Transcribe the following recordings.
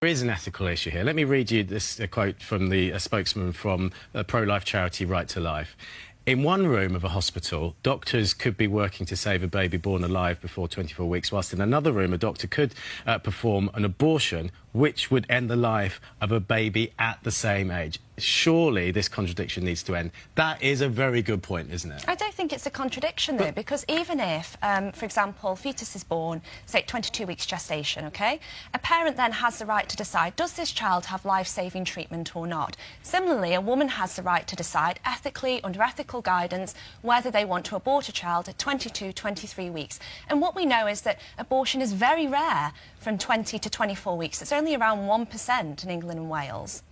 There is an ethical issue here. Let me read you this quote from a spokesman from a pro-life charity Right to Life. In one room of a hospital, doctors could be working to save a baby born alive before 24 weeks, whilst in another room, a doctor could perform an abortion which would end the life of a baby at the same age. Surely this contradiction needs to end. That is a very good point, isn't it? I don't think it's a contradiction, though, because even if, for example, fetus is born, say, 22 weeks gestation, OK? A parent then has the right to decide, does this child have life-saving treatment or not? Similarly, a woman has the right to decide, ethically, under ethical guidance, whether they want to abort a child at 22, 23 weeks. And what we know is that abortion is very rare from 20 to 24 weeks. It's only around 1% in England and Wales.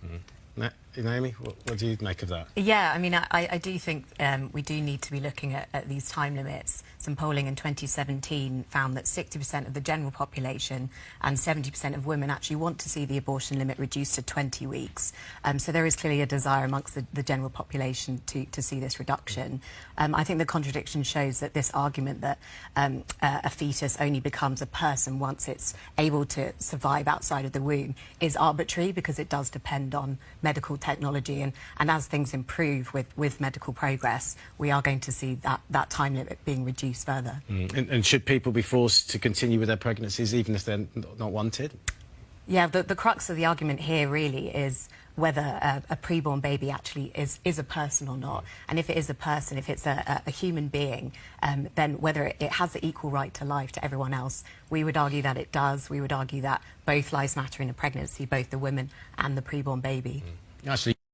Naomi, what do you make of that? Yeah, I mean, I do think we do need to be looking at these time limits. Some polling in 2017 found that 60% of the general population and 70% of women actually want to see the abortion limit reduced to 20 weeks. So there is clearly a desire amongst the general population to see this reduction. I think the contradiction shows that this argument that a fetus only becomes a person once it's able to survive outside of the womb is arbitrary, because it does depend on medical technology, and as things improve with medical progress, we are going to see that time limit being reduced further. And should people be forced to continue with their pregnancies even if they're not wanted? Yeah, the crux of the argument here really is whether a preborn baby actually is a person or not. And if it is a person, if it's a human being, then whether it has the equal right to life to everyone else, we would argue that it does. We would argue that both lives matter in a pregnancy, both the woman and the preborn baby. Actually,